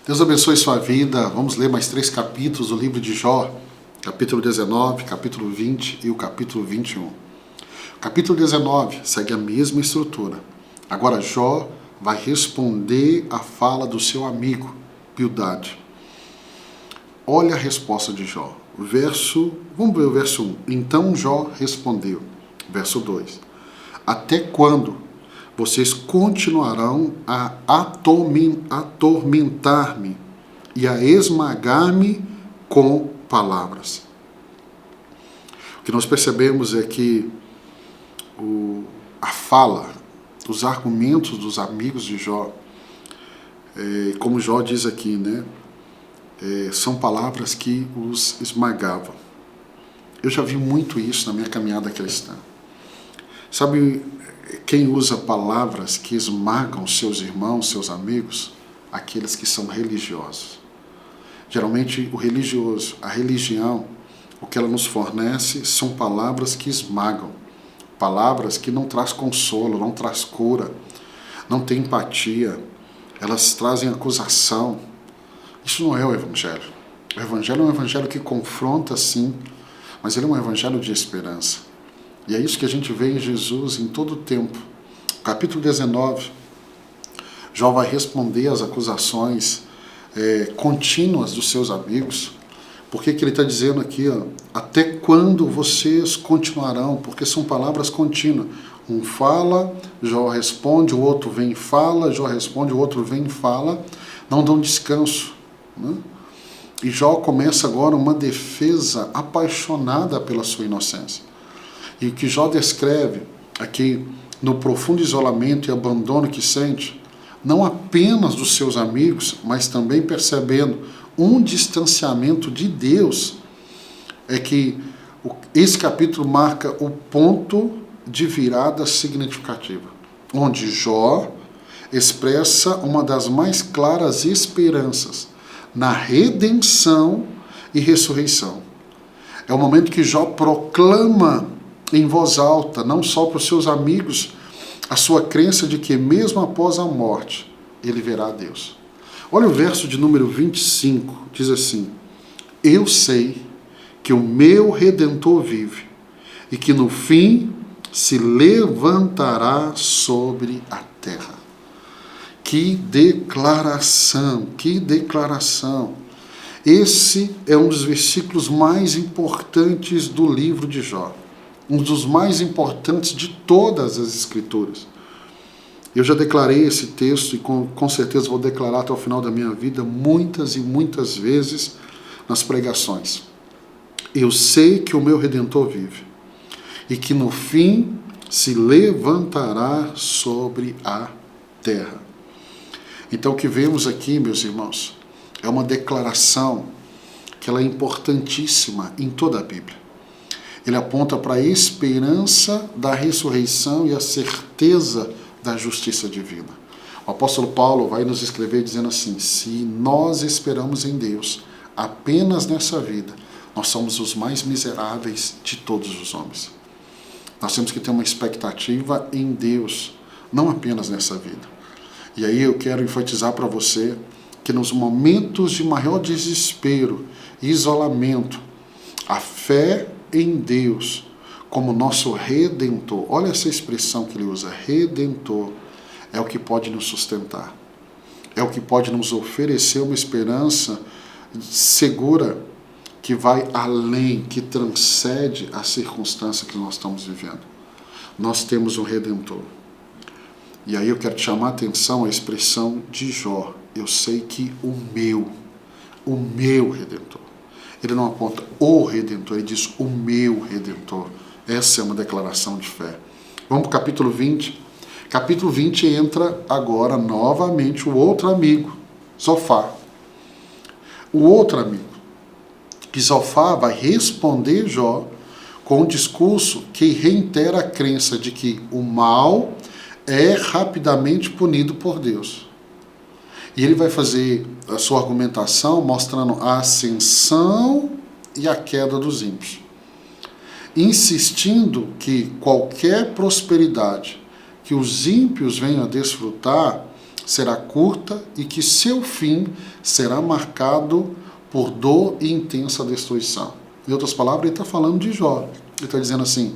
Deus abençoe sua vida. Vamos ler mais 3 capítulos do livro de Jó, capítulo 19, capítulo 20 e o capítulo 21. O capítulo 19 segue a mesma estrutura. Agora Jó vai responder à fala do seu amigo, Bildade. Olha a resposta de Jó. Vamos ver o verso 1. Então Jó respondeu. Verso 2. Até quando vocês continuarão a atormentar-me e a esmagar-me com palavras? O que nós percebemos é que a fala, os argumentos dos amigos de Jó, como Jó diz aqui, né? São palavras que os esmagavam. Eu já vi muito isso na minha caminhada cristã. Sabe quem usa palavras que esmagam seus irmãos, seus amigos? Aqueles que são religiosos. Geralmente o religioso, a religião, o que ela nos fornece são palavras que esmagam. Palavras que não traz consolo, não traz cura, não tem empatia. Elas trazem acusação. Isso não é o Evangelho. O Evangelho é um Evangelho que confronta, sim, mas ele é um Evangelho de esperança. E é isso que a gente vê em Jesus em todo o tempo. Capítulo 19, Jó vai responder às acusações contínuas dos seus amigos. Por que ele está dizendo aqui? Até quando vocês continuarão? Porque são palavras contínuas. Um fala, Jó responde, o outro vem e fala, Jó responde, o outro vem e fala. Não dão descanso, né? E Jó começa agora uma defesa apaixonada pela sua inocência. E o que Jó descreve aqui no profundo isolamento e abandono que sente, não apenas dos seus amigos, mas também percebendo um distanciamento de Deus, é que esse capítulo marca o ponto de virada significativa, onde Jó expressa uma das mais claras esperanças na redenção e ressurreição. É o momento que Jó proclama em voz alta, não só para os seus amigos, a sua crença de que mesmo após a morte, ele verá a Deus. Olha o verso de número 25, diz assim: Eu sei que o meu Redentor vive e que no fim se levantará sobre a terra. Que declaração, que declaração! Esse é um dos versículos mais importantes do livro de Jó. Um dos mais importantes de todas as Escrituras. Eu já declarei esse texto e com certeza vou declarar até o final da minha vida muitas e muitas vezes nas pregações. Eu sei que o meu Redentor vive e que no fim se levantará sobre a terra. Então o que vemos aqui, meus irmãos, é uma declaração que ela é importantíssima em toda a Bíblia. Ele aponta para a esperança da ressurreição e a certeza da justiça divina. O apóstolo Paulo vai nos escrever dizendo assim: se nós esperamos em Deus apenas nessa vida, nós somos os mais miseráveis de todos os homens. Nós temos que ter uma expectativa em Deus, não apenas nessa vida. E aí eu quero enfatizar para você que nos momentos de maior desespero e isolamento, a fé em Deus como nosso Redentor, olha essa expressão que ele usa, Redentor, é o que pode nos sustentar, é o que pode nos oferecer uma esperança segura que vai além, que transcende a circunstância que nós estamos vivendo. Nós temos um Redentor. E aí eu quero te chamar a atenção à expressão de Jó: eu sei que o meu Redentor. Ele não aponta o Redentor, ele diz o meu Redentor. Essa é uma declaração de fé. Vamos para o capítulo 20. Capítulo 20 entra agora novamente o outro amigo, Zofar. O outro amigo. Que Zofar vai responder Jó com um discurso que reitera a crença de que o mal é rapidamente punido por Deus. E ele vai fazer a sua argumentação mostrando a ascensão e a queda dos ímpios, insistindo que qualquer prosperidade que os ímpios venham a desfrutar será curta e que seu fim será marcado por dor e intensa destruição. Em outras palavras, ele está falando de Jó. Ele está dizendo assim,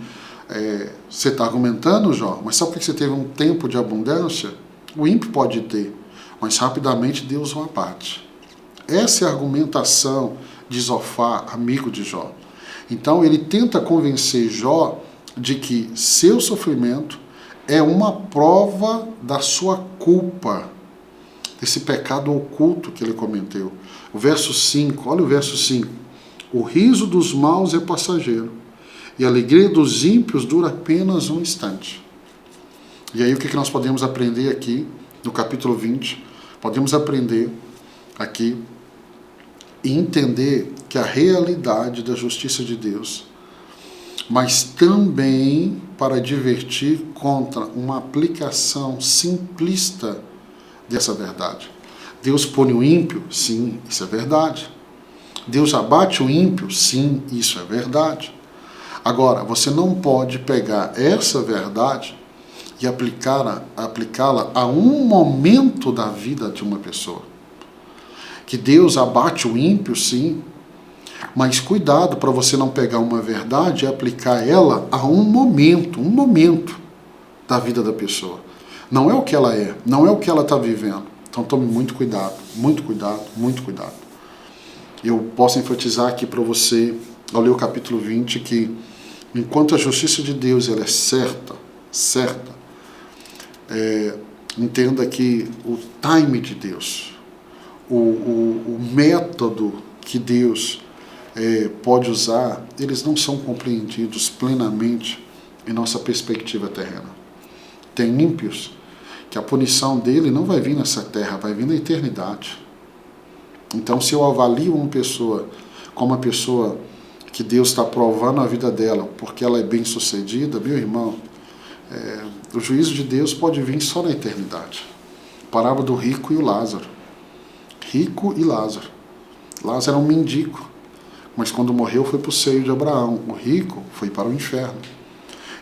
você está argumentando, Jó, mas sabe por que você teve um tempo de abundância? O ímpio pode ter, mas rapidamente Deus o abate. Essa é a argumentação de Zofar, amigo de Jó. Então ele tenta convencer Jó de que seu sofrimento é uma prova da sua culpa, desse pecado oculto que ele cometeu. O verso 5, olha o verso 5. O riso dos maus é passageiro, e a alegria dos ímpios dura apenas um instante. E aí o que nós podemos aprender aqui, no capítulo 20? Podemos aprender aqui e entender que a realidade da justiça de Deus, mas também para advertir contra uma aplicação simplista dessa verdade. Deus pune o ímpio? Sim, isso é verdade. Deus abate o ímpio? Sim, isso é verdade. Agora, você não pode pegar essa verdade e aplicá-la a um momento da vida de uma pessoa. Que Deus abate o ímpio, sim, mas cuidado para você não pegar uma verdade e aplicar ela a um momento da vida da pessoa. Não é o que ela é, não é o que ela está vivendo. Então tome muito cuidado, muito cuidado, muito cuidado. Eu posso enfatizar aqui para você, ao ler o capítulo 20, que enquanto a justiça de Deus ela é certa, entenda que o time de Deus, o método que Deus pode usar, eles não são compreendidos plenamente em nossa perspectiva terrena. Tem ímpios que a punição dele não vai vir nessa terra, vai vir na eternidade. Então, se eu avalio uma pessoa como uma pessoa que Deus está provando a vida dela porque ela é bem-sucedida, meu irmão, o juízo de Deus pode vir só na eternidade. Parábola do rico e o Lázaro. Rico e Lázaro. Lázaro era um mendigo, mas quando morreu foi para o seio de Abraão. O rico foi para o inferno.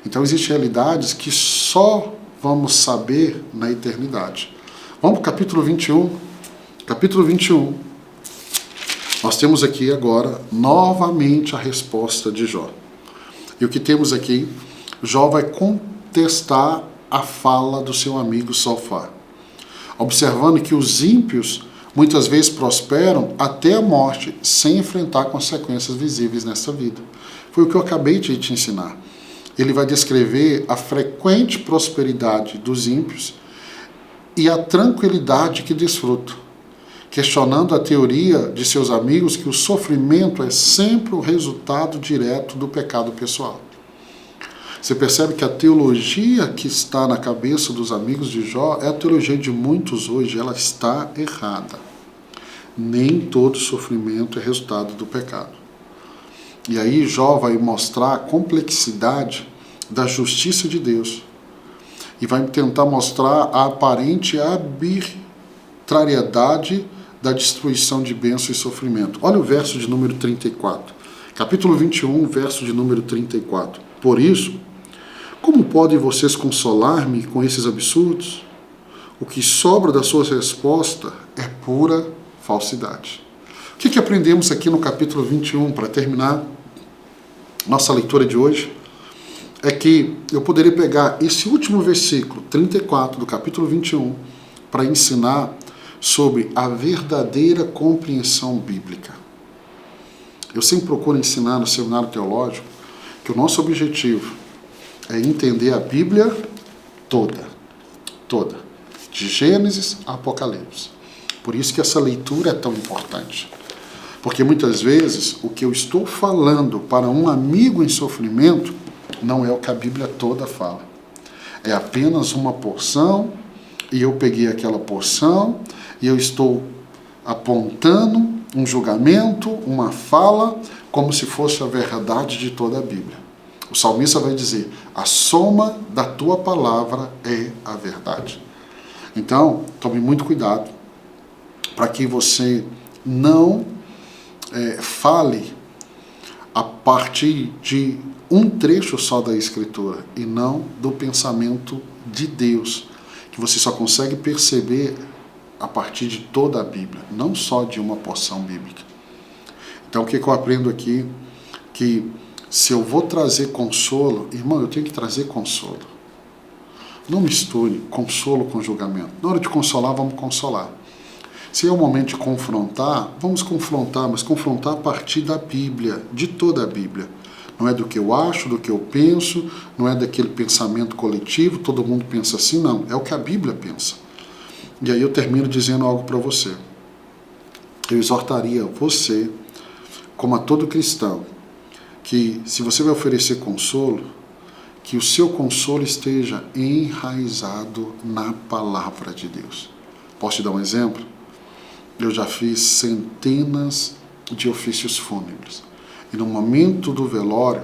Então existem realidades que só vamos saber na eternidade. Vamos para o capítulo 21. Capítulo 21. Nós temos aqui agora novamente a resposta de Jó. E o que temos aqui, Jó vai contestar a fala do seu amigo Zofar, observando que os ímpios muitas vezes prosperam até a morte, sem enfrentar consequências visíveis nessa vida. Foi o que eu acabei de te ensinar. Ele vai descrever a frequente prosperidade dos ímpios e a tranquilidade que desfrutam, questionando a teoria de seus amigos que o sofrimento é sempre o resultado direto do pecado pessoal. Você percebe que a teologia que está na cabeça dos amigos de Jó é a teologia de muitos hoje, ela está errada. Nem todo sofrimento é resultado do pecado. E aí Jó vai mostrar a complexidade da justiça de Deus e vai tentar mostrar a aparente arbitrariedade da destruição de bênção e sofrimento. Olha o verso de número 34. Capítulo 21, verso de número 34. Por isso, como podem vocês consolar-me com esses absurdos? O que sobra da sua resposta é pura falsidade. O que aprendemos aqui no capítulo 21, para terminar nossa leitura de hoje? É que eu poderia pegar esse último versículo, 34 do capítulo 21, para ensinar sobre a verdadeira compreensão bíblica. Eu sempre procuro ensinar no seminário teológico que o nosso objetivo é entender a Bíblia toda, de Gênesis a Apocalipse. Por isso que essa leitura é tão importante. Porque muitas vezes o que eu estou falando para um amigo em sofrimento não é o que a Bíblia toda fala. É apenas uma porção, e eu peguei aquela porção, e eu estou apontando um julgamento, uma fala, como se fosse a verdade de toda a Bíblia. O salmista vai dizer, a soma da tua palavra é a verdade. Então, tome muito cuidado para que você não fale a partir de um trecho só da Escritura e não do pensamento de Deus, que você só consegue perceber a partir de toda a Bíblia, não só de uma porção bíblica. Então o que eu aprendo aqui? Que se eu vou trazer consolo, irmão, eu tenho que trazer consolo. Não misture consolo com julgamento. Na hora de consolar, vamos consolar. Se é o momento de confrontar, vamos confrontar, mas confrontar a partir da Bíblia, de toda a Bíblia. Não é do que eu acho, do que eu penso, não é daquele pensamento coletivo, todo mundo pensa assim, não. É o que a Bíblia pensa. E aí eu termino dizendo algo para você. Eu exortaria você, como a todo cristão, que se você vai oferecer consolo, que o seu consolo esteja enraizado na palavra de Deus. Posso te dar um exemplo? Eu já fiz centenas de ofícios fúnebres. E no momento do velório,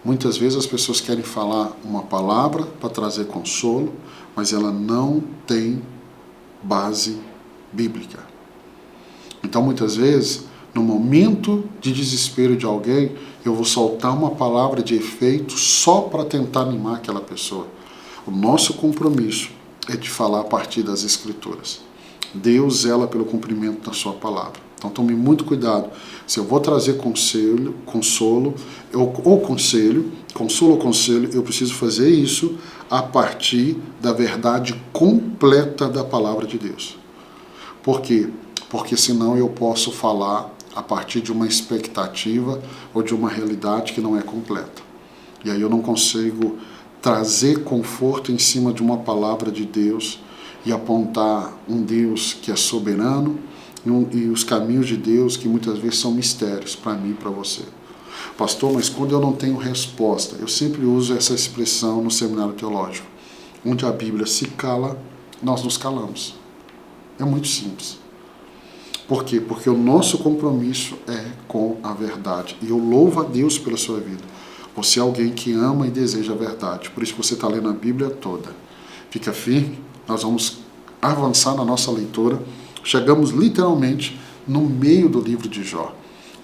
muitas vezes as pessoas querem falar uma palavra para trazer consolo, mas ela não tem base bíblica. Então, muitas vezes, no momento de desespero de alguém, eu vou soltar uma palavra de efeito só para tentar animar aquela pessoa. O nosso compromisso é de falar a partir das Escrituras. Deus zela pelo cumprimento da sua palavra. Então tome muito cuidado. Se eu vou trazer consolo ou conselho, eu preciso fazer isso a partir da verdade completa da palavra de Deus. Por quê? Porque senão eu posso falar a partir de uma expectativa ou de uma realidade que não é completa. E aí eu não consigo trazer conforto em cima de uma palavra de Deus e apontar um Deus que é soberano e os caminhos de Deus que muitas vezes são mistérios para mim e para você. Pastor, mas quando eu não tenho resposta, eu sempre uso essa expressão no seminário teológico. Onde a Bíblia se cala, nós nos calamos. É muito simples. Por quê? Porque o nosso compromisso é com a verdade. E eu louvo a Deus pela sua vida. Você é alguém que ama e deseja a verdade. Por isso que você está lendo a Bíblia toda. Fica firme, nós vamos avançar na nossa leitura. Chegamos literalmente no meio do livro de Jó.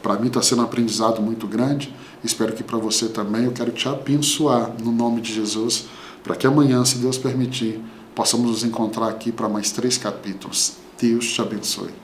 Para mim está sendo um aprendizado muito grande. Espero que para você também. Eu quero te abençoar no nome de Jesus, para que amanhã, se Deus permitir, possamos nos encontrar aqui para mais 3 capítulos. Deus te abençoe.